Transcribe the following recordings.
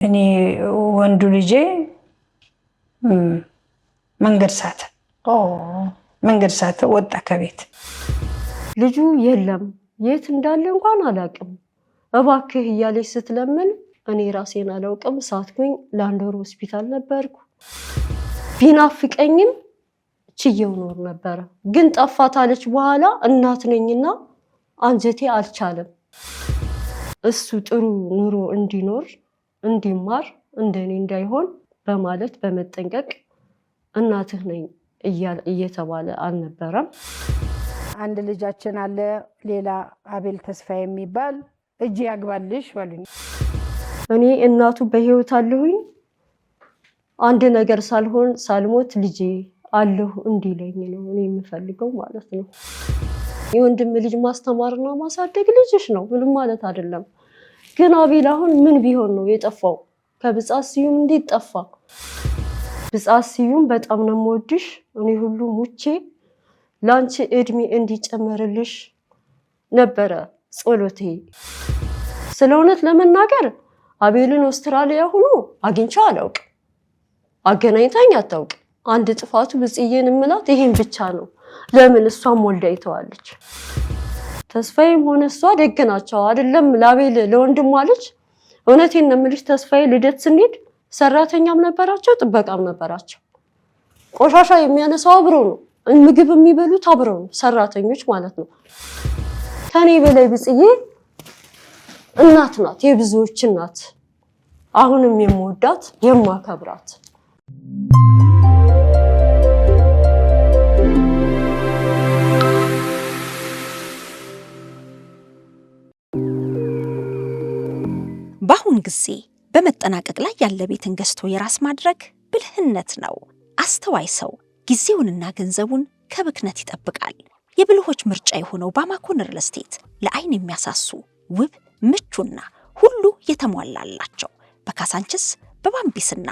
እኔ ወንዱ ልጄ መንገድ ሳተ ወጣ ከቤት። ልጁ የለም የት እንዳለ እንኳን አላውቅም እባክህ እያለች ስትለምን እኔ ራሴን አላውቅም ሳትኩኝ ላንዶር ሆስፒታል ነበርኩ። ቢናፍቀኝም ችየው ኖር ነበር ግን ጠፋታለች በኋላ እናት ነኝና አንጀቴ አልቻለም። እሱ ጥሩ ኑሮ እንዲኖር እንዲማር እንደኔ እንዳይሆን በማለት በመጠንቀቅ እናትህ ነኝ እየተባለ አልነበረም። አንድ ልጃችን አለ ሌላ አቤል ተስፋዬ የሚባል እጅ ያግባልሽ ወሉኝ። እኔ እናቱ በህይወት አለሁኝ አንድ ነገር ሳልሞት ልጄ አለሁ እንዲለኝ ነው እኔ የምፈልገው ማለት ነው። የወንድም ልጅ ማስተማርና ማሳደግ ልጅሽ ነው ምንም ማለት አይደለም። ግን አቤል አሁን ምን ቢሆን ነው የጠፋው? ከብጻት ስዩም እንዴት ጠፋ? ብጻት ስዩም በጣም ነው የምወድሽ እኔ ሁሉ ሙቼ ላንቺ እድሜ እንዲጨመርልሽ ነበረ ጸሎቴ። ስለእውነት ለመናገር አቤልን አውስትራሊያ ሆኖ አግኝቼው አላውቅም። አገናኝታኝ አታውቅ። አንድ ጥፋቱ ብጽዬን እምላት ይሄን ብቻ ነው። ለምን እሷም ወልዳ ይተዋለች። ተስፋዬም ሆነ እሷ ደግ ናቸው አይደለም ለአቤል ለወንድሟ ልጅ። እውነቴን ነው የምልሽ ተስፋዬ ልደት ስንሄድ ሰራተኛም ነበራቸው ጥበቃም ነበራቸው። ቆሻሻ የሚያነሳው አብረው ነው ምግብ የሚበሉት አብረው ነው ሰራተኞች ማለት ነው። ከኔ በላይ ብጽዬ እናት ናት የብዙዎች እናት። አሁንም የምወዳት የማከብራት በአሁን ጊዜ በመጠናቀቅ ላይ ያለ ቤትን ገዝቶ የራስ ማድረግ ብልህነት ነው። አስተዋይ ሰው ጊዜውንና ገንዘቡን ከብክነት ይጠብቃል። የብልሆች ምርጫ የሆነው ባማኮን ሪል ስቴት ለአይን የሚያሳሱ ውብ ምቹና ሁሉ የተሟላላቸው በካሳንችስ በባምቢስና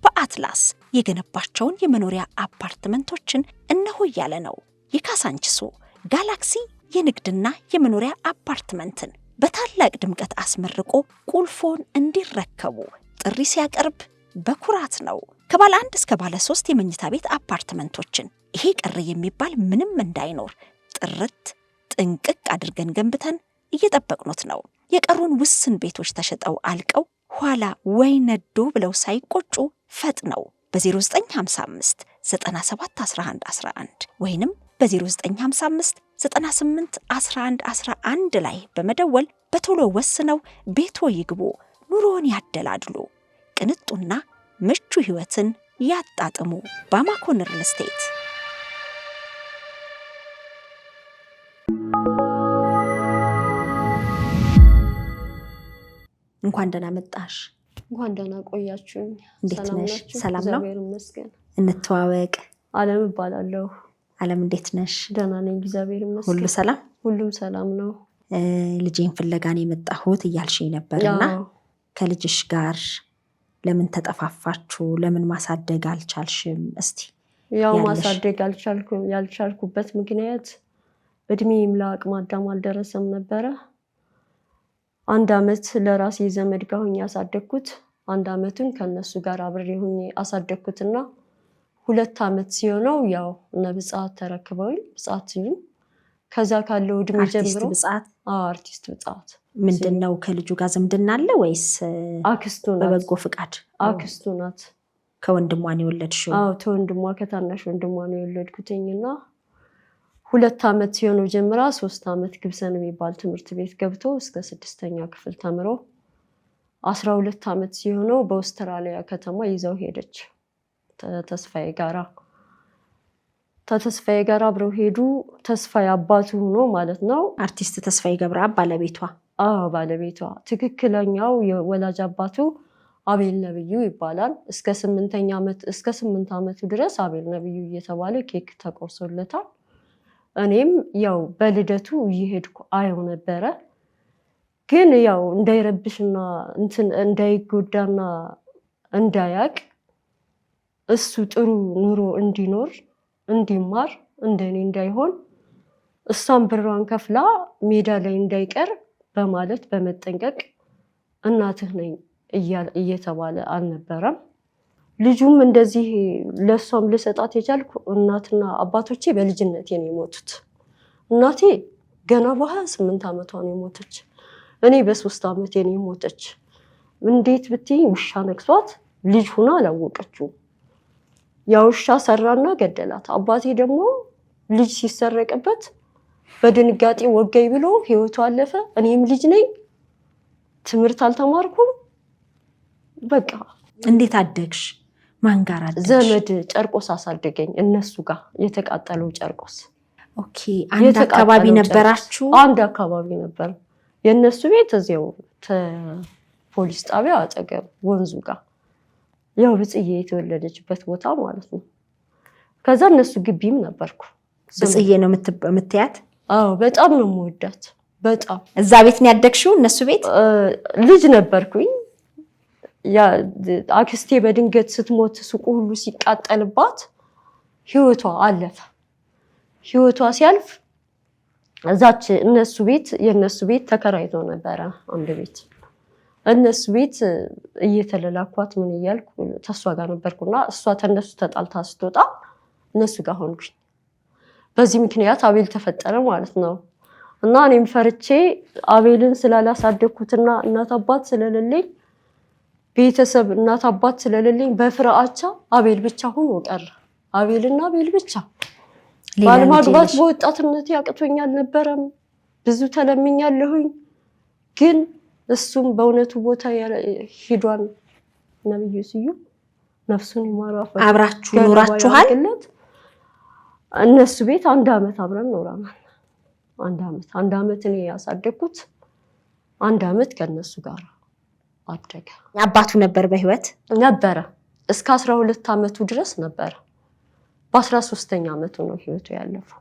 በአትላስ የገነባቸውን የመኖሪያ አፓርትመንቶችን እነሆ እያለ ነው። የካሳንችሱ ጋላክሲ የንግድና የመኖሪያ አፓርትመንትን በታላቅ ድምቀት አስመርቆ ቁልፎን እንዲረከቡ ጥሪ ሲያቀርብ በኩራት ነው። ከባለ 1 እስከ ባለ 3 የመኝታ ቤት አፓርትመንቶችን ይሄ ቀረ የሚባል ምንም እንዳይኖር ጥርት ጥንቅቅ አድርገን ገንብተን እየጠበቅኑት ነው። የቀሩን ውስን ቤቶች ተሸጠው አልቀው ኋላ ወይ ነዶ ብለው ሳይቆጩ ፈጥነው በ0955 97 11 11 ወይንም በ0955 98 11 11 ላይ በመደወል በቶሎ ወስነው ቤቶ ይግቡ፣ ኑሮን ያደላድሉ፣ ቅንጡና ምቹ ህይወትን ያጣጥሙ። ባማኮን ሪል ስቴት። እንኳን ደህና መጣሽ። እንኳን ደህና ቆያችሁኝ። እንዴት ነሽ? ሰላም ነው? እግዚአብሔር ይመስገን። እንተዋወቅ። አለም እባላለሁ። አለም እንዴት ነሽ? ደህና ነኝ እግዚአብሔር ይመስገን። ሁሉ ሰላም? ሁሉም ሰላም ነው። ልጄን ፍለጋን የመጣሁት እያልሽኝ ነበርና ከልጅሽ ጋር ለምን ተጠፋፋችሁ? ለምን ማሳደግ አልቻልሽም? እስቲ ያው ማሳደግ ያልቻልኩበት ምክንያት እድሜም ለአቅመ አዳም አልደረሰም ነበረ። 1 አመት ለራሴ ዘመድ ጋር ሆኜ ያሳደግኩት 1 አመቱን ከነሱ ጋር አብሬ ሆኜ አሳደግኩትና 2 አመት ሲሆነው ያው ነብጻት ተረክበውኝ ብጻት ሲሉኝ ከዛ ካለው እድሜ ጀምሮ አርቲስት ብጻት ምንድነው ከልጁ ጋር ዝምድና አለ ወይስ አክስቱ ናት? በበጎ ፍቃድ አክስቱ ናት። ከወንድሟ ነው የወለድሽው? አዎ ከወንድሟ ከታናሽ ወንድሟ ነው የወለድኩትኝና 2 አመት ሲሆነው ጀምራ 3 አመት ግብሰን የሚባል ትምህርት ቤት ገብቶ እስከ 6ኛ ክፍል ተምሮ 12 አመት ሲሆነው በአውስትራሊያ ከተማ ይዘው ሄደች። ተስፋዬ ጋር አብረው ሄዱ። ተስፋዬ አባቱ ሆኖ ማለት ነው። አርቲስት ተስፋዬ ገብረአብ ባለቤቷ? አዎ ባለቤቷ። ትክክለኛው የወላጅ አባቱ አቤል ነብዩ ይባላል። እስከ 8 አመቱ ድረስ አቤል ነብዩ እየተባለ ኬክ ተቆርሶለታል። እኔም ያው በልደቱ እየሄድኩ አየው ነበረ። ግን ያው እንዳይረብሽና እንዳይጎዳና እንዳያቅ እሱ ጥሩ ኑሮ እንዲኖር እንዲማር እንደኔ እንዳይሆን እሷም ብሯን ከፍላ ሜዳ ላይ እንዳይቀር በማለት በመጠንቀቅ እናትህ ነኝ እየተባለ አልነበረም። ልጁም እንደዚህ ለሷም ልሰጣት የቻልኩ እናትና አባቶቼ በልጅነቴ ነው የሞቱት። እናቴ ገና በ28 ዓመቷ ነው የሞተች። እኔ በ3 ዓመቴ ነው የሞተች። እንዴት ብትይ ውሻ ነክሷት ልጅ ሆና አላወቀችው። ያ ውሻ ሰራና ገደላት። አባቴ ደግሞ ልጅ ሲሰረቅበት በድንጋጤ ወገይ ብሎ ህይወቱ አለፈ። እኔም ልጅ ነኝ፣ ትምህርት አልተማርኩም። በቃ እንዴት አደግሽ? ማን ጋር አደግሽ? ዘመድ ጨርቆስ አሳደገኝ። እነሱ ጋር የተቃጠለው ጨርቆስ። ኦኬ። አንድ አካባቢ ነበራችሁ? አንድ አካባቢ ነበር። የነሱ ቤት እዚያው ፖሊስ ጣቢያ አጠገብ ወንዙ ጋር ያው ብጽዬ የተወለደችበት ቦታ ማለት ነው። ከዛ እነሱ ግቢም ነበርኩ። ብጽዬ ነው የምትያት? አዎ በጣም ነው የምወዳት። በጣም እዛ ቤት ነው ያደግሽው? እነሱ ቤት ልጅ ነበርኩኝ። ያ አክስቴ በድንገት ስትሞት ሱቁ ሁሉ ሲቃጠልባት ህይወቷ አለፈ። ህይወቷ ሲያልፍ እዛች የነሱ ቤት ተከራይቶ ነበረ አንድ ቤት። እነሱ ቤት እየተለላኳት ምን እያልኩ ተሷ ጋር ነበርኩና እሷ ተነሱ ተጣልታ ስትወጣ እነሱ ጋር ሆንኩኝ። በዚህ ምክንያት አቤል ተፈጠረ ማለት ነው። እና እኔም ፈርቼ አቤልን ስላላሳደግኩትና እናት አባት ስለሌለኝ ቤተሰብ እናት አባት ስለሌለኝ በፍራቻ አቤል ብቻ ሆኖ ቀረ። አቤልና አቤል ብቻ። ባለማግባት በወጣትነት ያቅቶኛል ነበረም። ብዙ ተለምኛለሁኝ ግን እሱም በእውነቱ ቦታ ሄዷል። ነብዩ ስዩም ነፍሱን ይማረው። አብራችሁ ኖራችኋል? እነሱ ቤት 1 ዓመት አብረን ኖረናል። 1 ዓመት እኔ ያሳደግኩት 1 ዓመት ከነሱ ጋር አደገ። አባቱ ነበር በህይወት ነበረ እስከ 12 ዓመቱ ድረስ ነበረ። በ13ኛ ዓመቱ ነው ህይወቱ ያለፈው።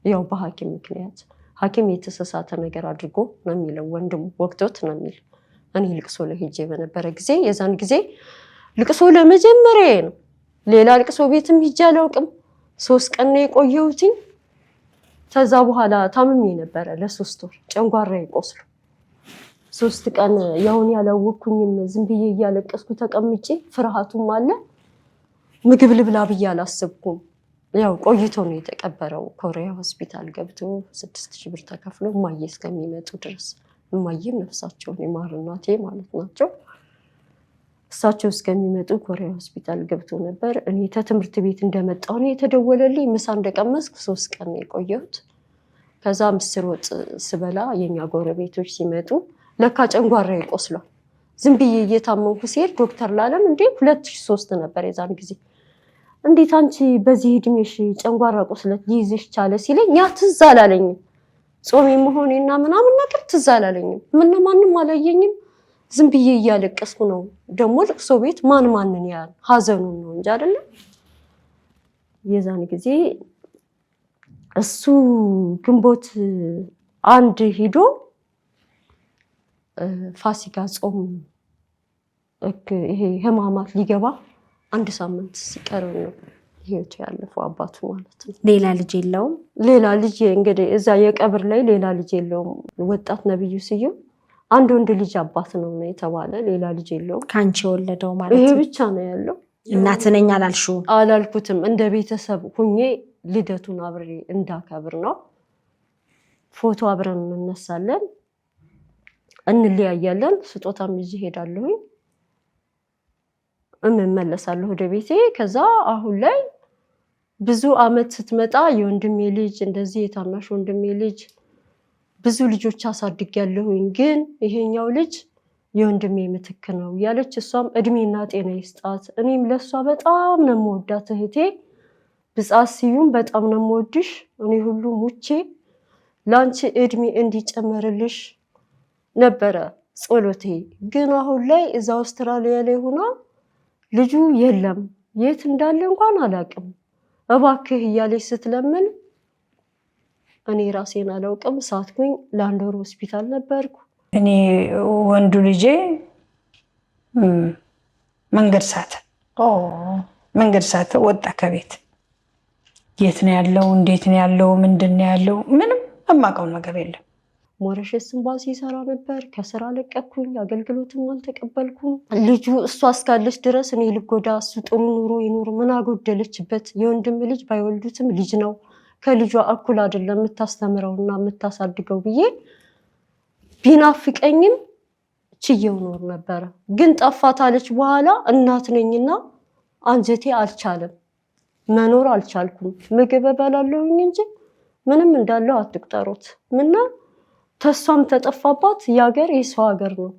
ያው በሐኪም ምክንያት ሐኪም የተሰሳተ ነገር አድርጎ ነው የሚለው። ወንድሙ ወቅቶት ነው የሚል። እኔ ልቅሶ ለሄጄ በነበረ ጊዜ የዛን ጊዜ ልቅሶ ለመጀመሪያ ነው። ሌላ ልቅሶ ቤትም ሂጄ አላውቅም። 3 ቀን ነው የቆየሁት። ከዛ በኋላ ታምሜ ነበረ ለ3 ወር ጨንጓራዬ ቆስሎ 3 ቀን ያውን ያላወኩኝም ዝም ብዬ እያለቀስኩ ተቀምጬ ፍርሃቱም አለ። ምግብ ልብላ ብዬ አላሰብኩም። ያው ቆይቶ ነው የተቀበረው። ኮሪያ ሆስፒታል ገብቶ 6000 ብር ተከፍሎ እማዬ እስከሚመጡ ድረስ። እማዬም ነፍሳቸውን ይማር እናቴ ማለት ናቸው። እሳቸው እስከሚመጡ ኮሪያ ሆስፒታል ገብቶ ነበር። እኔ ከትምህርት ቤት እንደመጣሁ ነው የተደወለልኝ። ምሳ እንደቀመስኩ 3 ቀን ነው የቆየሁት። ከዛ ምስር ወጥ ስበላ የኛ ጎረቤቶች ሲመጡ ለካ ጨንጓራ ይቆስሏል። ዝም ብዬ እየታመንኩ ሲሄድ ዶክተር ላለም እንዴ 2003 ነበር የዛን ጊዜ እንዴት አንቺ በዚህ እድሜሽ ጨንጓራ ቁስለት ሊይዝሽ ቻለ ሲለኝ ያ ትዝ አላለኝም። ጾሜ መሆኔና ምናምን ነገር ትዝ አላለኝም። ማንም አላየኝም። ዝም ብዬ እያለቀስኩ ነው። ደግሞ ልቅሶ ቤት ማንን ያህል ሀዘኑን ነው እንጂ አይደለ። የዛን ጊዜ እሱ ግንቦት 1 ሄዶ ፋሲካ ጾም ይሄ ህማማት ሊገባ 1 ሳምንት ሲቀረው ነው ህይወቱ ያለፈው አባቱ ማለት ነው። ሌላ ልጅ የለውም? ሌላ ልጅ እንግዲህ እዛ የቀብር ላይ ሌላ ልጅ የለውም። ወጣት ነብዩ ስዩም አንድ ወንድ ልጅ አባት ነው የተባለ ሌላ ልጅ የለውም። ካንቺ ወለደው ማለት ይሄ ብቻ ነው ያለው። እናት ነኝ አላልኩትም። እንደ ቤተሰብ ሁኜ ልደቱን አብሬ እንዳከብር ነው። ፎቶ አብረን እንነሳለን፣ እንለያያለን። ስጦታም ይዤ ሄዳለሁ፣ እመለሳለሁ ወደ ቤቴ። ከዛ አሁን ላይ ብዙ አመት ስትመጣ የወንድሜ ልጅ እንደዚህ የታናሽ ወንድሜ ልጅ ብዙ ልጆች አሳድጊያለሁኝ፣ ግን ይሄኛው ልጅ የወንድሜ ምትክ ነው ያለች እሷም እድሜና ጤና ይስጣት። እኔም ለሷ በጣም ነው የምወዳት እህቴ ብጻት ስዩም በጣም ነው የምወድሽ። እኔ ሁሉ ሙቼ ላንቺ እድሜ እንዲጨመርልሽ ነበረ ጸሎቴ። ግን አሁን ላይ እዛ አውስትራሊያ ላይ ሆና ልጁ የለም፣ የት እንዳለ እንኳን አላውቅም፣ እባክህ እያለች ስትለምን እኔ ራሴን አላውቅም። ሳትኩኝ ለ1 ወር ሆስፒታል ነበርኩ። እኔ ወንዱ ልጄ መንገድ ሳተ ወጣ ከቤት። የት ነው ያለው? እንዴት ነው ያለው? ምንድን ነው ያለው? ምንም የማውቀው ነገር የለም። ሞረሽስን ባሲ ይሰራ ነበር። ከስራ ለቀኩኝ፣ አገልግሎትም አልተቀበልኩም። ልጁ እሷ እስካለች ድረስ እኔ ልጎዳ እሱ ጥሩ ኑሮ ይኑር ምን አጎደለችበት? የወንድም ልጅ ባይወልዱትም ልጅ ነው፣ ከልጇ እኩል አይደለም የምታስተምረውና የምታሳድገው ብዬ ቢናፍቀኝም ችየው ኖር ነበር። ግን ጠፋታለች በኋላ እናት ነኝና አንጀቴ አልቻለም፣ መኖር አልቻልኩም። ምግብ እበላለሁኝ እንጂ ምንም እንዳለው አትቁጠሩት። ምና ተሷም ተጠፋባት። ያገር የሰው ሀገር ነው፣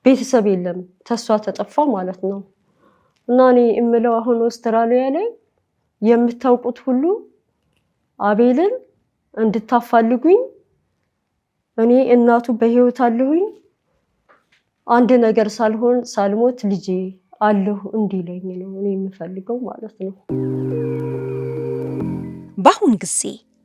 ቤተሰብ የለም፣ ተሷ ተጠፋ ማለት ነው። እና እኔ እምለው አሁን አውስትራሊያ ላይ የምታውቁት ሁሉ አቤልን እንድታፋልጉኝ፣ እኔ እናቱ በህይወት አለሁኝ፣ አንድ ነገር ሳልሆን ሳልሞት ልጄ አለሁ እንዲለኝ ነው እኔ የምፈልገው ማለት ነው። በአሁን ጊዜ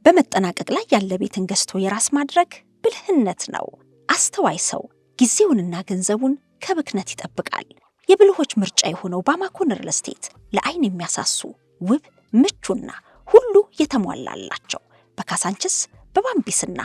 በመጠናቀቅ ላይ ያለ ቤትን ገዝቶ የራስ ማድረግ ብልህነት ነው። አስተዋይ ሰው ጊዜውንና ገንዘቡን ከብክነት ይጠብቃል። የብልሆች ምርጫ የሆነው ባማኮን ሪል ስቴት ለአይን የሚያሳሱ ውብ፣ ምቹና ሁሉ የተሟላላቸው በካሳንችስ በባምቢስና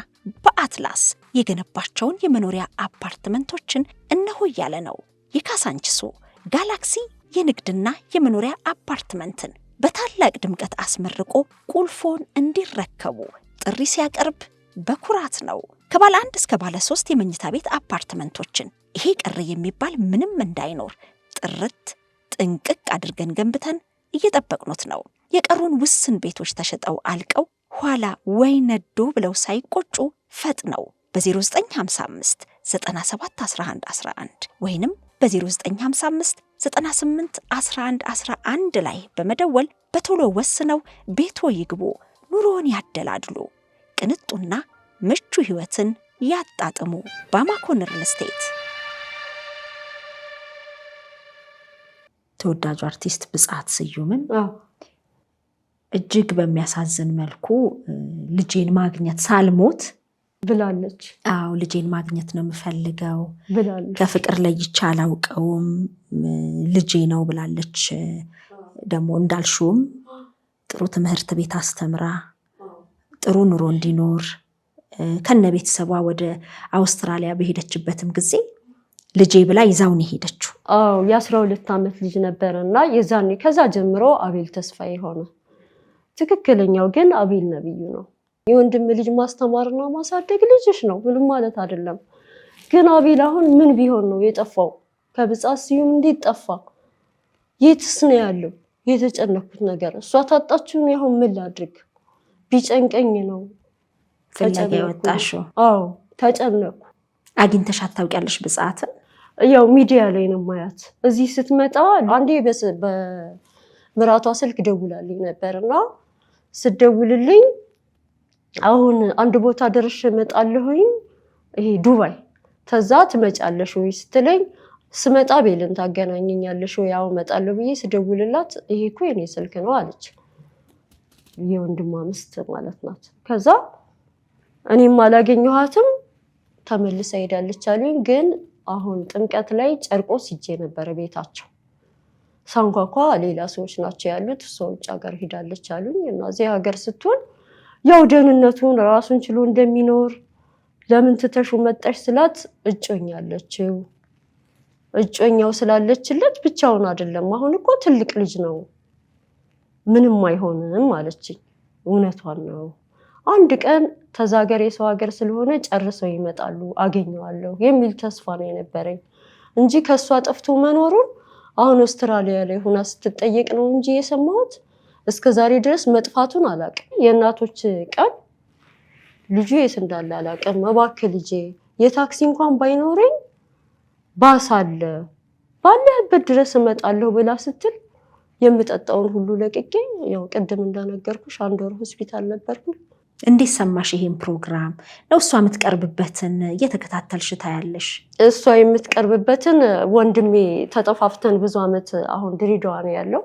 በአትላስ የገነባቸውን የመኖሪያ አፓርትመንቶችን እነሆ እያለ ነው። የካሳንችሱ ጋላክሲ የንግድና የመኖሪያ አፓርትመንትን በታላቅ ድምቀት አስመርቆ ቁልፎን እንዲረከቡ ጥሪ ሲያቀርብ በኩራት ነው። ከባለ 1 እስከ ባለ 3 የመኝታ ቤት አፓርትመንቶችን ይሄ ቀረ የሚባል ምንም እንዳይኖር ጥርት ጥንቅቅ አድርገን ገንብተን እየጠበቅኑት ነው። የቀሩን ውስን ቤቶች ተሸጠው አልቀው ኋላ ወይ ነዶ ብለው ሳይቆጩ ፈጥነው በ0955 97 11 11 ወይንም በ0955 98 11 11 ላይ በመደወል በቶሎ ወስነው ቤቶ ይግቡ፣ ኑሮን ያደላድሉ፣ ቅንጡና ምቹ ህይወትን ያጣጥሙ። ባማኮን ሪል ስቴት። ተወዳጁ አርቲስት ብጻት ስዩምን እጅግ በሚያሳዝን መልኩ ልጄን ማግኘት ሳልሞት ብላለች። አዎ ልጄን ማግኘት ነው የምፈልገው ብላለች። ከፍቅር ለይቼ አላውቀውም ልጄ ነው ብላለች። ደግሞ እንዳልሽውም ጥሩ ትምህርት ቤት አስተምራ ጥሩ ኑሮ እንዲኖር ከነ ቤተሰቧ ወደ አውስትራሊያ በሄደችበትም ጊዜ ልጄ ብላ ይዛውን ሄደችው። አዎ የ12 ዓመት ልጅ ነበርና የዛኔ ከዛ ጀምሮ አቤል ተስፋዬ ሆነ። ትክክለኛው ግን አቤል ነብዩ ነው። የወንድም ልጅ ማስተማርና ማሳደግ ልጅሽ ነው ምንም ማለት አይደለም። ግን አቤል አሁን ምን ቢሆን ነው የጠፋው? ከብጻት ስዩም እንዴት ጠፋ? የትስ ነው ያለው? የተጨነኩት ነገር እሷ ታጣችሁን። ያው ምን ላድርግ? ቢጨንቀኝ ነው ፍለጋ ወጣሽው? አዎ ተጨነኩ። አግኝተሽ ታውቂያለሽ ብጻትን? ያው ሚዲያ ላይ ነው ማያት። እዚህ ስትመጣ አንዴ በምራቷ ስልክ ደውላልኝ ነበርና ስደውልልኝ አሁን አንድ ቦታ ደርሼ እመጣለሁኝ ይሄ ዱባይ ተዛ ትመጫለሽ ወይ ስትለኝ ስመጣ ቤልን ታገናኘኛለሽ ወይ? ያው እመጣለሁ ብዬ ስደውልላት ይሄ እኮ የኔ ስልክ ነው አለች። የወንድሟ ሚስት ማለት ናት። ከዛ እኔም አላገኘኋትም ተመልሳ ሄዳለች አሉኝ። ግን አሁን ጥምቀት ላይ ጨርቆስ ሂጄ ነበር ቤታቸው። ሳንኳኳ ሌላ ሰዎች ናቸው ያሉት፣ እሷ ውጭ ሀገር ሄዳለች አሉኝ። እና እዚህ ሀገር ስትሆን ያው ደህንነቱን ራሱን ችሎ እንደሚኖር ለምን ትተሹ መጣሽ ስላት እጮኛለችው። እጮኛው ስላለችለት ብቻውን አይደለም አሁን እኮ ትልቅ ልጅ ነው ምንም አይሆንም አለችኝ። እውነቷን ነው። አንድ ቀን ተዛገር የሰው ሀገር ስለሆነ ጨርሰው ይመጣሉ አገኘዋለሁ የሚል ተስፋ ነው የነበረኝ እንጂ ከሷ ጠፍቶ መኖሩን አሁን አውስትራሊያ ላይ ሆና ስትጠየቅ ነው እንጂ የሰማሁት። እስከዛሬ ድረስ መጥፋቱን አላውቅም። የእናቶች ቀን ልጁ የት እንዳለ አላውቅም። እባክህ ልጄ የታክሲ እንኳን ባይኖረኝ ባሳለ ባለህበት ድረስ እመጣለሁ ብላ ስትል የምጠጣውን ሁሉ ለቅቄ ያው ቅድም እንደነገርኩሽ 1 ወር ሆስፒታል ነበርኩ። እንዴት ሰማሽ ይሄን ፕሮግራም? ነው እሷ የምትቀርብበትን እየተከታተልሽ ታያለሽ? እሷ የምትቀርብበትን ወንድሜ ተጠፋፍተን ብዙ አመት አሁን ድሬዳዋ ነው ያለው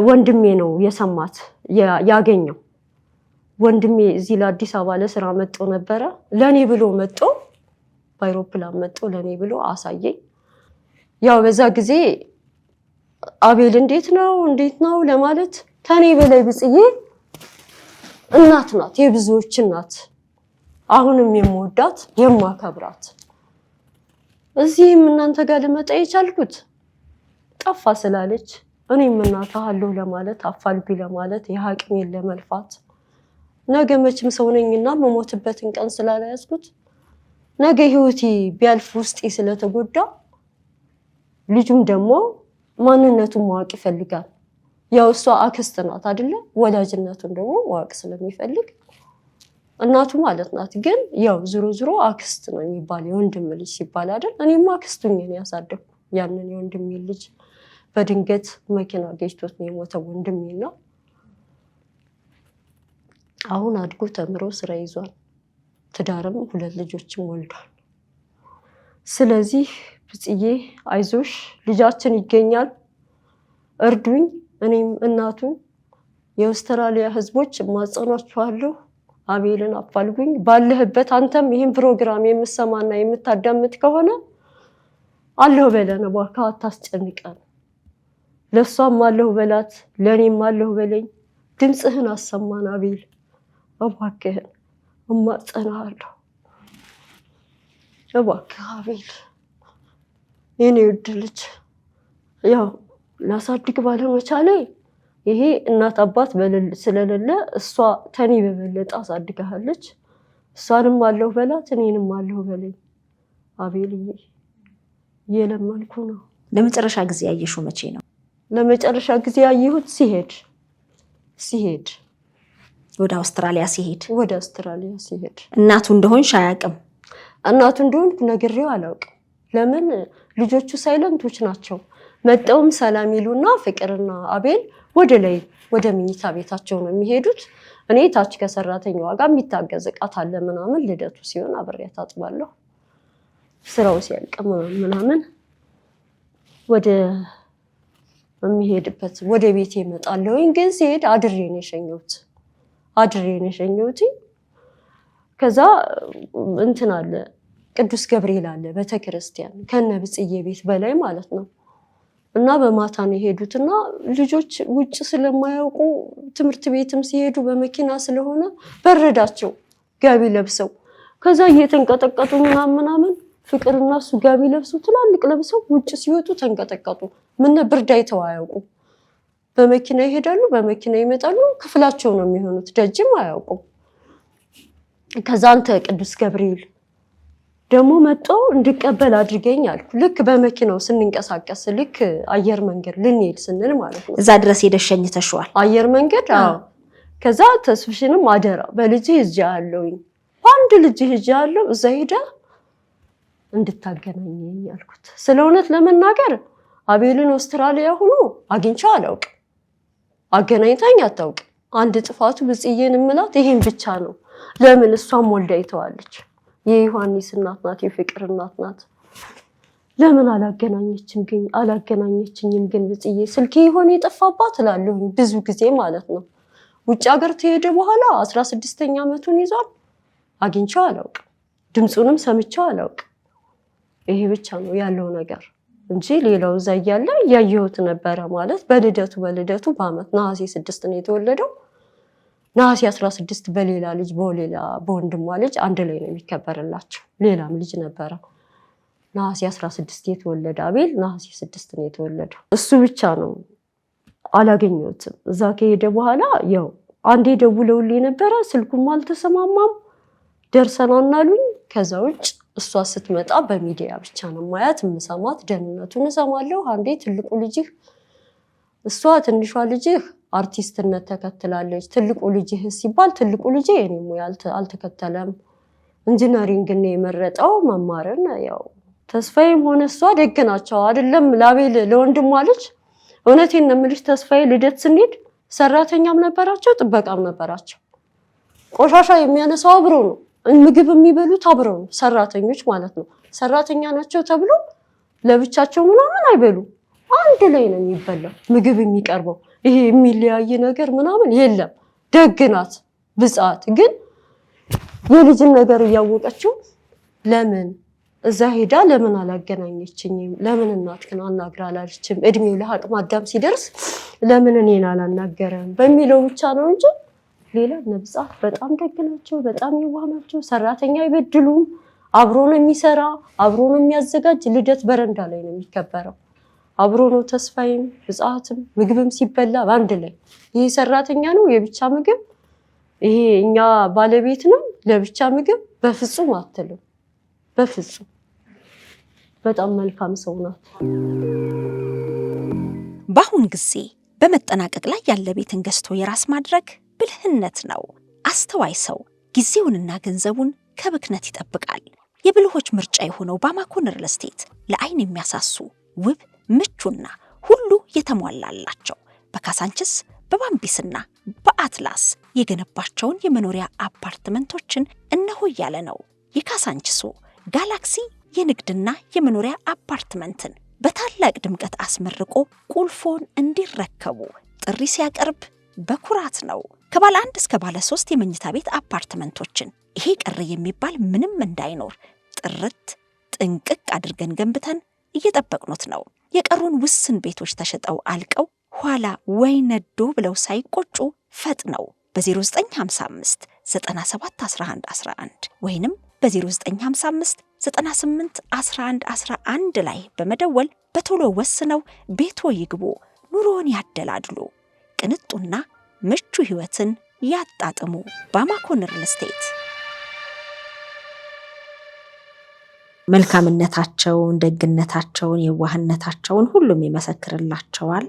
ወንድሜ ነው የሰማት ያገኘው። ወንድሜ እዚህ ለአዲስ አበባ ለስራ መጥቶ ነበረ። ለኔ ብሎ መጥቶ በአይሮፕላን መጥቶ ለኔ ብሎ አሳየኝ። ያው በዛ ጊዜ አቤል እንዴት ነው ለማለት ተኔ በላይ ብጽዬ እናት ናት፣ የብዙዎች እናት አሁንም የምወዳት የማከብራት እዚህም እናንተ ጋር ልመጣ የቻልኩት ጠፋ ስላለች እኔም እናቷ አለሁ ለማለት አፋልጉኝ ለማለት የሀቅሜን ለመልፋት ነገ መቼም ሰው ነኝና መሞትበትን ቀን ስላላያዝኩት ነገ ህይወቴ ቢያልፍ ውስጤ ስለተጎዳ ልጁም ደግሞ ማንነቱን ማወቅ ይፈልጋል። ያው እሷ አክስት ናት አይደለ? ወላጅነቱን ደግሞ ማወቅ ስለሚፈልግ እናቱ ማለት ናት። ግን ያው ዙሮ አክስት ነው የሚባል የወንድም ልጅ ሲባል አይደል? እኔማ አክስቱኝ ነው ያሳደግኩ። ያንን የወንድሜ ልጅ በድንገት መኪና ገጭቶት ነው የሞተው ወንድሜና አሁን አድጎ ተምሮ ስራ ይዟል። ትዳርም 2 ልጆችም ወልዷል። ስለዚህ ብጽዬ አይዞሽ ልጃችን ይገኛል፣ እርዱኝ። እኔም እናቱ የአውስትራሊያ ህዝቦች ማጸናችኋለሁ። አቤልን አፋልጉኝ። ባለህበት አንተም ይሄን ፕሮግራም የምሰማና የምታዳምጥ ከሆነ አለሁ በለን እባክህ፣ አታስጨንቀን። ለሷም አለሁ በላት፣ ለኔም አለሁ በለኝ። ድምጽህን አሰማን አቤል እባክህን፣ እማጸናለሁ። እባክህ አቤል የኔ ውድ ልጅ፣ ያው ላሳድግ ባለመቻሌ ይሄ እናት አባት ስለሌለ እሷ ተኔ በበለጠ አሳድጋለች። እሷንም አለሁ በላት፣ እኔንም አለሁ በለኝ አቤልዬ፣ እየለመንኩ ነው። ለመጨረሻ ጊዜ ያየሽው መቼ ነው? ለመጨረሻ ጊዜ ያየሁት ሲሄድ ወደ አውስትራሊያ ሲሄድ። እናቱ እንደሆንሽ አያውቅም? እናቱ እንደሆንኩ ነግሬው አላውቅም። ለምን ልጆቹ ሳይለንቶች ናቸው። መጣውም ሰላም ይሉና ፍቅርና አቤል ወደ ላይ ወደ መኝታ ቤታቸው ነው የሚሄዱት። እኔ ታች ከሰራተኛዋ ጋር የሚታገዝ ዕቃት አለ ምናምን፣ ልደቱ ሲሆን አብሬያት አጥባለሁ። ስራው ሲያልቅ ምናምን ወደ የሚሄድበት ወደ ቤት እመጣለሁ። ግን ሲሄድ አድሬ ነው የሸኘሁት። ከዛ እንትን አለ ቅዱስ ገብርኤል አለ ቤተክርስቲያን ከነ ብጽዬ ቤት በላይ ማለት ነው። እና በማታ ነው የሄዱትና ልጆች ውጭ ስለማያውቁ ትምህርት ቤትም ሲሄዱ በመኪና ስለሆነ በረዳቸው ጋቢ ለብሰው። ከዛ እየተንቀጠቀጡ ምናምን ፍቅርና እሱ ጋቢ ለብሰው ትላልቅ ለብሰው ውጭ ሲወጡ ተንቀጠቀጡ። ምን ብርድ አይተው አያውቁ። በመኪና ይሄዳሉ፣ በመኪና ይመጣሉ። ክፍላቸው ነው የሚሆኑት፣ ደጅም አያውቁም። ከዛ አንተ ቅዱስ ገብርኤል ደግሞ መጥቶ እንድቀበል አድርገኝ አልኩ። ልክ በመኪናው ስንንቀሳቀስ ልክ አየር መንገድ ልንሄድ ስንል ማለት ነው። እዛ ድረስ ሄደሽ ሸኝተሽዋል? አየር መንገድ። አዎ። ከዛ ተስፍሽንም አደራ በልጅ እጅ አለውኝ አንድ ልጅ እጅ አለው እዛ ሄዳ እንድታገናኘኝ አልኩት። ስለ እውነት ለመናገር አቤልን አውስትራሊያ ሆኖ አግኝቼው አላውቅም። አገናኝታኝ አታውቅም። አንድ ጥፋቱ ብጽዬን እምላት ይሄን ብቻ ነው። ለምን እሷም ወልዳ ይተዋለች። የዮሐንስ እናት ናት፣ የፍቅር እናት ናት። ለምን አላገናኘችኝም? ግን ብጽዬ ስልኬ ይሆን የጠፋባት እላለሁ ብዙ ጊዜ ማለት ነው። ውጭ ሀገር ተሄደ በኋላ 16ኛ ዓመቱን ይዟል። አግኝቼው አላውቅም፣ ድምጹንም ሰምቼው አላውቅም። ይሄ ብቻ ነው ያለው ነገር እንጂ ሌላው እዛ እያለ ያየሁት ነበረ። ማለት በልደቱ በአመት ነሐሴ 6 ነው የተወለደው። ነሐሴ 16 በሌላ ልጅ በወንድሟ ልጅ አንድ ላይ ነው የሚከበርላቸው። ሌላም ልጅ ነበረ ነሐሴ 16 የተወለደ አቤል ነሐሴ 6 ነው የተወለደው። እሱ ብቻ ነው አላገኘሁትም። እዛ ከሄደ በኋላ ያው አንዴ ደውለውልኝ ነበረ፣ ስልኩም አልተሰማማም። ደርሰናል አሉኝ። ከዛ ውጭ እሷ ስትመጣ በሚዲያ ብቻ ነው ማያት የምሰማት። ደህንነቱን እሰማለሁ። አንዴ ትልቁ ልጅህ እሷ ትንሿ ልጅህ አርቲስትነት ተከትላለች፣ ትልቁ ልጅህ ሲባል ትልቁ ልጅ እኔ ሙያ አልተከተለም፣ ኢንጂነሪንግ ነው የመረጠው መማርን። ያው ተስፋዬም ሆነ እሷ ደግ ናቸው አይደለም ለአቤል ለወንድሟ ልጅ። እውነቴን ነው የምልሽ ተስፋዬ ልደት ስንሄድ ሰራተኛም ነበራቸው፣ ጥበቃም ነበራቸው። ቆሻሻ የሚያነሳው አብሮ ነው፣ ምግብ የሚበሉት አብረው ነው፣ ሰራተኞች ማለት ነው። ሰራተኛ ናቸው ተብሎ ለብቻቸው ምናምን አይበሉ፣ አንድ ላይ ነው የሚበላው ምግብ የሚቀርበው። ይሄ የሚለያይ ነገር ምናምን የለም። ደግ ናት ብጻት። ግን የልጅን ነገር እያወቀችው ለምን እዛ ሄዳ ለምን አላገናኘችኝም? ለምን እናትህን አናግራ አላለችም? እድሜው ለአቅመ አዳም ሲደርስ ለምን እኔን አላናገረም በሚለው ብቻ ነው እንጂ ሌላ ነብጻት በጣም ደግ ናቸው፣ በጣም የዋህ ናቸው። ሰራተኛ አይበድሉም። አብሮ ነው የሚሰራ፣ አብሮ ነው የሚያዘጋጅ። ልደት በረንዳ ላይ ነው የሚከበረው። አብሮ ነው ተስፋዬም ብጻትም ምግብም ሲበላ ባንድ ላይ። ይሄ ሰራተኛ ነው የብቻ ምግብ፣ ይሄ እኛ ባለቤት ነው ለብቻ ምግብ በፍጹም አትልም። በፍጹም በጣም መልካም ሰው ናት። በአሁን ጊዜ በመጠናቀቅ ላይ ያለ ቤትን ገዝቶ የራስ ማድረግ ብልህነት ነው። አስተዋይ ሰው ጊዜውንና ገንዘቡን ከብክነት ይጠብቃል። የብልሆች ምርጫ የሆነው ባማኮን ሪል ስቴት ለአይን የሚያሳሱ ውብ ምቹና ሁሉ የተሟላላቸው በካሳንችስ በባምቢስና በአትላስ የገነባቸውን የመኖሪያ አፓርትመንቶችን እነሆ እያለ ነው። የካሳንችሱ ጋላክሲ የንግድና የመኖሪያ አፓርትመንትን በታላቅ ድምቀት አስመርቆ ቁልፎን እንዲረከቡ ጥሪ ሲያቀርብ በኩራት ነው። ከባለ 1 እስከ ባለ 3 የመኝታ ቤት አፓርትመንቶችን ይሄ ቀረ የሚባል ምንም እንዳይኖር ጥርት ጥንቅቅ አድርገን ገንብተን እየጠበቅኑት ነው። የቀሩን ውስን ቤቶች ተሸጠው አልቀው ኋላ ወይ ነዶ ብለው ሳይቆጩ ፈጥነው በ0955 97 11 11 ወይንም በ0955 98 11 11 ላይ በመደወል በቶሎ ወስነው ቤቶ ይግቡ፣ ኑሮን ያደላድሉ፣ ቅንጡና ምቹ ህይወትን ያጣጥሙ። ባማኮን ሪል ስቴት መልካምነታቸውን፣ ደግነታቸውን፣ የዋህነታቸውን ሁሉም ይመሰክርላቸዋል።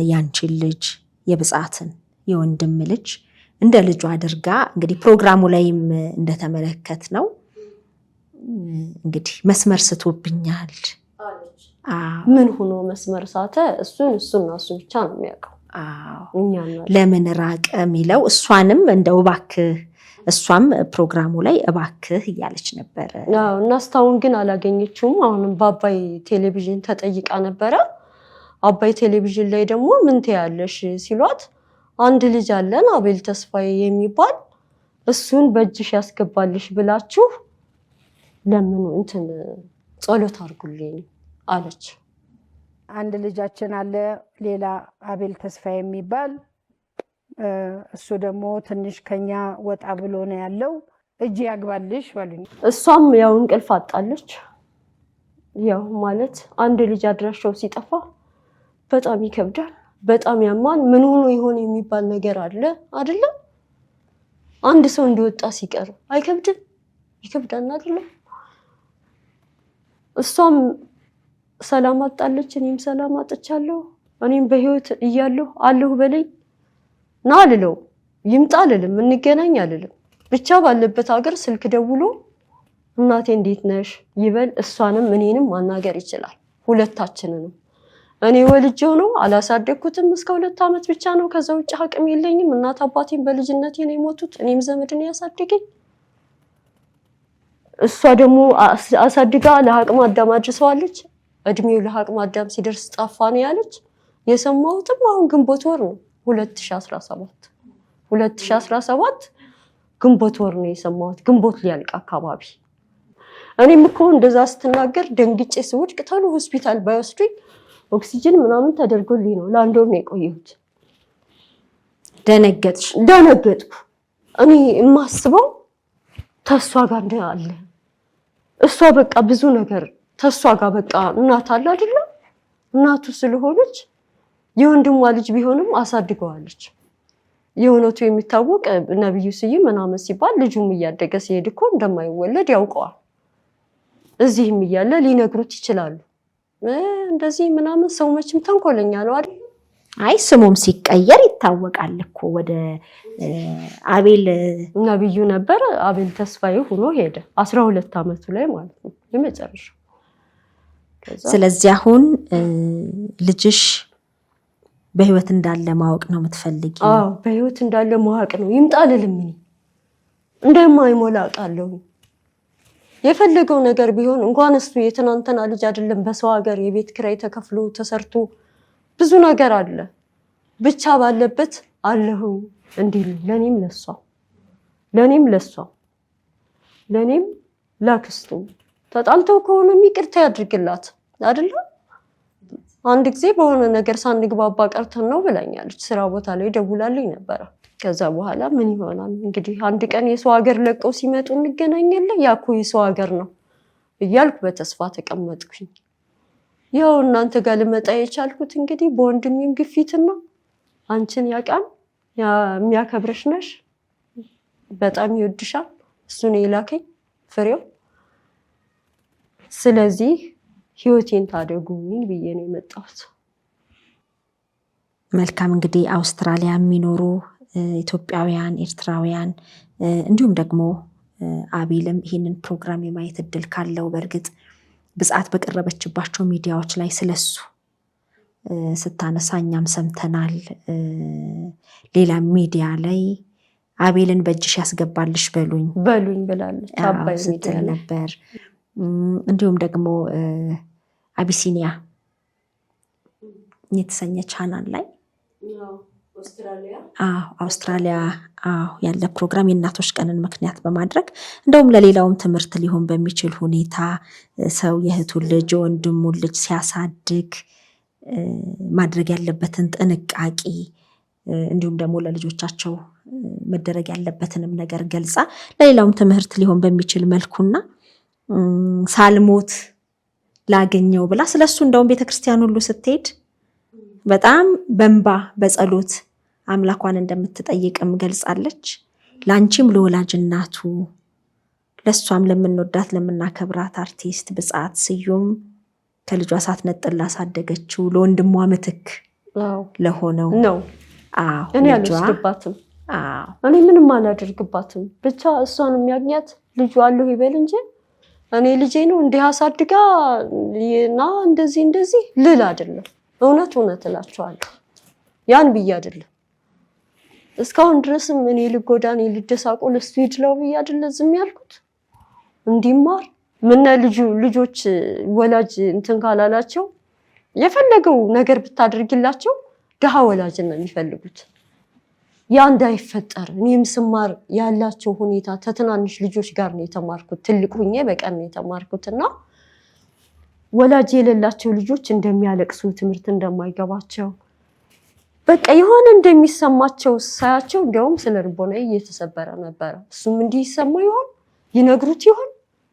ያንቺን ልጅ የብጻትን የወንድም ልጅ እንደ ልጁ አድርጋ እንግዲህ ፕሮግራሙ ላይም እንደተመለከት ነው እንግዲህ መስመር ስቶብኛል። ምን ሆኖ መስመር ሳተ? እሱና እሱ ብቻ ነው የሚያውቀው። ለምን ራቀ የሚለው እሷንም እንደው እባክህ፣ እሷም ፕሮግራሙ ላይ እባክህ እያለች ነበር። እና እስካሁን ግን አላገኘችውም። አሁንም በአባይ ቴሌቪዥን ተጠይቃ ነበረ። አባይ ቴሌቪዥን ላይ ደግሞ ምን ትያለሽ ሲሏት አንድ ልጅ አለን አቤል ተስፋዬ የሚባል እሱን በእጅሽ ያስገባልሽ ብላችሁ ለምን እንትን ጸሎት አድርጉልኝ አለች። አንድ ልጃችን አለ ሌላ አቤል ተስፋዬ የሚባል እሱ ደግሞ ትንሽ ከኛ ወጣ ብሎ ነው ያለው፣ እጅ ያግባልሽ ባሉኝ። እሷም ያው እንቅልፍ አጣለች። ያው ማለት አንድ ልጅ አድራሻው ሲጠፋ በጣም ይከብዳል፣ በጣም ያማን። ምን ሆኖ ይሆን የሚባል ነገር አለ አይደለ? አንድ ሰው እንዲወጣ ሲቀር አይከብድም? ይከብዳል አይደለ? እሷም ሰላም አጣለች፣ እኔም ሰላም አጥቻለሁ። እኔም በህይወት እያለሁ አለሁ በለኝ ና አልለው፣ ይምጣ አልልም፣ እንገናኝ አልልም። ብቻ ባለበት ሀገር ስልክ ደውሎ እናቴ እንዴት ነሽ ይበል። እሷንም እኔንም ማናገር ይችላል፣ ሁለታችንንም። እኔ ወልጄው ነው አላሳደግኩትም፣ እስከ 2 ዓመት ብቻ ነው። ከዛ ውጭ አቅም የለኝም። እናት አባቴም በልጅነቴ ነው የሞቱት፣ እኔም ዘመድን ያሳደገኝ። እሷ ደግሞ አሳድጋ ለአቅመ አዳም አድርሰዋለች። እድሜው ለአቅመ አዳም ሲደርስ ጠፋ ነው ያለች። የሰማሁትም አሁን ግንቦት ወር ነው 2017 ግንቦት ወር ነው የሰማሁት። ግንቦት ሊያልቅ አካባቢ እኔም እኮ እንደዛ ስትናገር ደንግጬ ስወድቅ ቶሎ ሆስፒታል ባይወስዱኝ ኦክሲጅን ምናምን ተደርጎልኝ ነው ለአንድ ወር ነው የቆየሁት። ደነገጥኩ። እኔ የማስበው ተሷ ጋር እንዳለ እሷ በቃ ብዙ ነገር ተሷ ጋር በቃ እናት አለ አይደል? እናቱ ስለሆነች የወንድሟ ልጅ ቢሆንም አሳድገዋለች። የሆነቱ የሚታወቅ ነብዩ ስዩም ምናምን ሲባል ልጁም እያደገ ሲሄድ እኮ እንደማይወለድ ያውቀዋል። እዚህም እያለ ሊነግሩት ይችላሉ። እንደዚህ ምናምን ሰው መቼም ተንኮለኛ ነው አይደል? አይ ስሙም ሲቀየር ይታወቃል እኮ ወደ አቤል ነብዩ ነበር፣ አቤል ተስፋዬ ሆኖ ሄደ 12 ዓመቱ ላይ ማለት ነው የመጨረሻው። ስለዚህ አሁን ልጅሽ በህይወት እንዳለ ማወቅ ነው የምትፈልጊው? አዎ በህይወት እንዳለ ማወቅ ነው። ይምጣልልም እንደማይሞላ አውቃለሁ። የፈለገው ነገር ቢሆን እንኳን እሱ የትናንትና ልጅ አይደለም፣ በሰው ሀገር የቤት ኪራይ ተከፍሎ ተሰርቶ ብዙ ነገር አለ። ብቻ ባለበት አለሁ እንዲል ለኔም ላክስቱ ተጣልተው ከሆነ ይቅርታ ያድርግላት አይደል? አንድ ጊዜ በሆነ ነገር ሳንግባባ ቀርተን ነው ብላኛለች። ስራ ቦታ ላይ ደውላልኝ ነበር። ከዛ በኋላ ምን ይሆናል እንግዲህ አንድ ቀን የሰው ሀገር ለቀው ሲመጡ እንገናኛለን ያኮ የሰው ሀገር ነው እያልኩ በተስፋ ተቀመጥኩኝ ያው እናንተ ጋር ልመጣ የቻልኩት እንግዲህ በወንድሜም ግፊትና አንቺን ያቃን የሚያከብርሽ ነሽ በጣም ይወድሻል እሱ ነው የላከኝ ፍሬው ስለዚህ ህይወቴን ታደጉኝ ብዬ ነው የመጣሁት መልካም እንግዲህ አውስትራሊያ የሚኖሩ ኢትዮጵያውያን ኤርትራውያን እንዲሁም ደግሞ አቤልም ይሄንን ፕሮግራም የማየት እድል ካለው በርግጥ ብጻት በቀረበችባቸው ሚዲያዎች ላይ ስለሱ ስታነሳኛም ሰምተናል ሌላ ሚዲያ ላይ አቤልን በእጅሽ ያስገባልሽ በሉኝ ብላለች አባይ ሚዲያ ነበር እንዲሁም ደግሞ አቢሲኒያ የተሰኘ ቻናል ላይ አውስትራሊያ ያለ ፕሮግራም የእናቶች ቀንን ምክንያት በማድረግ እንደውም ለሌላውም ትምህርት ሊሆን በሚችል ሁኔታ ሰው የእህቱን ልጅ ወንድሙን ልጅ ሲያሳድግ ማድረግ ያለበትን ጥንቃቄ እንዲሁም ደግሞ ለልጆቻቸው መደረግ ያለበትንም ነገር ገልጻ ለሌላውም ትምህርት ሊሆን በሚችል መልኩና ሳልሞት ላገኘው ብላ ስለሱ እንደውም ቤተክርስቲያን ሁሉ ስትሄድ በጣም በእንባ በጸሎት አምላኳን እንደምትጠይቅም ገልጻለች ላንቺም ለወላጅ እናቱ ለሷም ለምንወዳት ለምናከብራት አርቲስት ብጻት ስዩም ከልጇ ሳትነጥል ላሳደገችው ለወንድሟ ምትክ ለሆነው ነው እኔ አልወስድባትም እኔ ምንም አላደርግባትም ብቻ እሷን የሚያግኛት ልጇ አለው ይበል እንጂ እኔ ልጄ ነው እንዲህ አሳድጋ እና እንደዚህ ልል አይደለም እውነት እላችኋለሁ ያን ብዬ አይደለም እስካሁን ድረስም እኔ ልጎዳን ልደሳቆል እሱ ይድለው ብዬ አይደለም ዝም ያልኩት እንዲማር ምን ልጆች ወላጅ እንትን ካላላቸው የፈለገው ነገር ብታደርግላቸው ደሃ ወላጅ ነው የሚፈልጉት ያ እንዳይፈጠር እኔም ስማር ያላቸው ሁኔታ ተተናንሽ ልጆች ጋር ነው የተማርኩት ትልቅ ሁኜ በቀን ነው የተማርኩትና ወላጅ የሌላቸው ልጆች እንደሚያለቅሱ ትምህርት እንደማይገባቸው በቃ የሆነ እንደሚሰማቸው ሳያቸው እንደውም ስለ ልቦናዬ እየተሰበረ ነበር እሱም እንዲህ ይሰማው ይሆን ይነግሩት ይሆን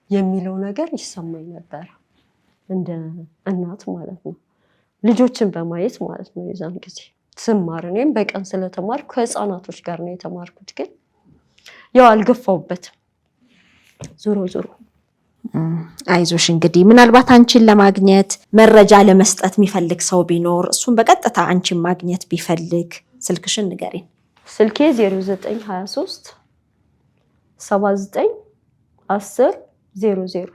የሚለው ነገር ይሰማኝ ነበር እንደ እናት ማለት ነው ልጆችን በማየት ማለት ነው የዛን ጊዜ ስማር እኔም በቀን ስለተማርኩ ከህፃናቶች ጋር ነው የተማርኩት ግን ያው አልገፋውበትም ዞሮ አይዞሽ እንግዲህ ምናልባት አንቺን ለማግኘት መረጃ ለመስጠት የሚፈልግ ሰው ቢኖር እሱን በቀጥታ አንቺን ማግኘት ቢፈልግ ስልክሽን ንገሪን ስልኬ 0923 79 10 00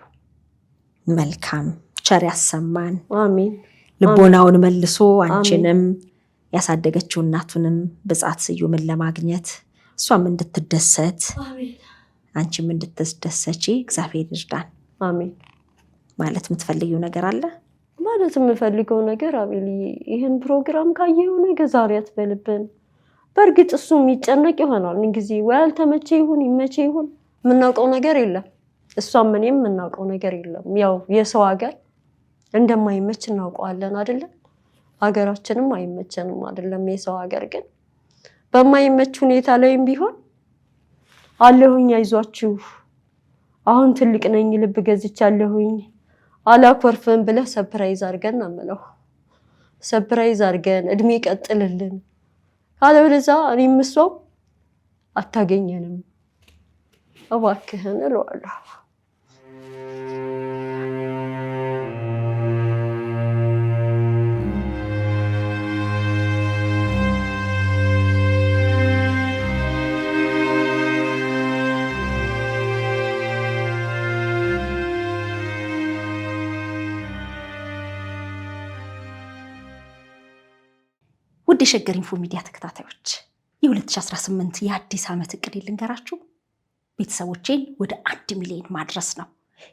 መልካም ቸር ያሰማን አሜን ልቦናውን መልሶ አንቺንም ያሳደገችው እናቱንም ብጻት ስዩምን ለማግኘት እሷም እንድትደሰት አሜን አንቺም እንድትደሰቺ እግዚአብሔር ይርዳን አሜን ማለት የምትፈልጊው ነገር አለ ማለት የምፈልገው ነገር አቤል ይሄን ፕሮግራም ካየው ነገር ዛሬ አትበልብን በርግጥ እሱ የሚጨነቅ ይሆናል እንግዲህ ወይ አልተመቼ ይሁን ይመቼ ይሁን ምናውቀው ነገር የለም እሷም ምንም ምናውቀው ነገር የለም ያው የሰው ሀገር እንደማይመች እናውቀዋለን አይደል ሀገራችንም አይመቸንም አይደለም የሰው ሀገር ግን በማይመች ሁኔታ ላይም ቢሆን አለሁኝ አይዟችሁ አሁን ትልቅ ነኝ ልብ ገዝቻለሁኝ አላኮርፈን ብለ ሰርፕራይዝ አድርገን አመለው ሰርፕራይዝ አድርገን እድሜ ቀጥልልን ካለበለዛ እኔም እሷው አታገኘንም እባክህን እለዋለሁ ውድ የሸገር ኢንፎ ሚዲያ ተከታታዮች የ2018 የአዲስ ዓመት እቅድ ልንገራችሁ ቤተሰቦቼን ወደ 1 ሚሊዮን ማድረስ ነው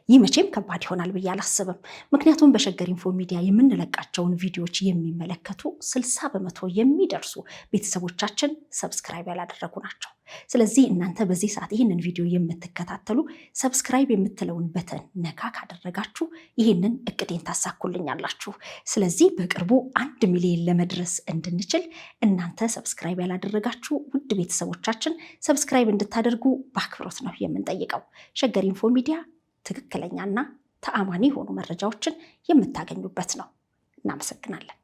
ይህ መቼም ከባድ ይሆናል ብዬ አላስብም። ምክንያቱም በሸገር ኢንፎ ሚዲያ የምንለቃቸውን ቪዲዮዎች የሚመለከቱ 60% የሚደርሱ ቤተሰቦቻችን ሰብስክራይብ ያላደረጉ ናቸው። ስለዚህ እናንተ በዚህ ሰዓት ይህንን ቪዲዮ የምትከታተሉ ሰብስክራይብ የምትለውን በተን ነካ ካደረጋችሁ ይህንን እቅዴን ታሳኩልኛላችሁ። ስለዚህ በቅርቡ 1 ሚሊዮን ለመድረስ እንድንችል እናንተ ሰብስክራይብ ያላደረጋችሁ ውድ ቤተሰቦቻችን ሰብስክራይብ እንድታደርጉ በአክብሮት ነው የምንጠይቀው። ሸገር ኢንፎ ሚዲያ ትክክለኛና ተአማኒ የሆኑ መረጃዎችን የምታገኙበት ነው። እናመሰግናለን።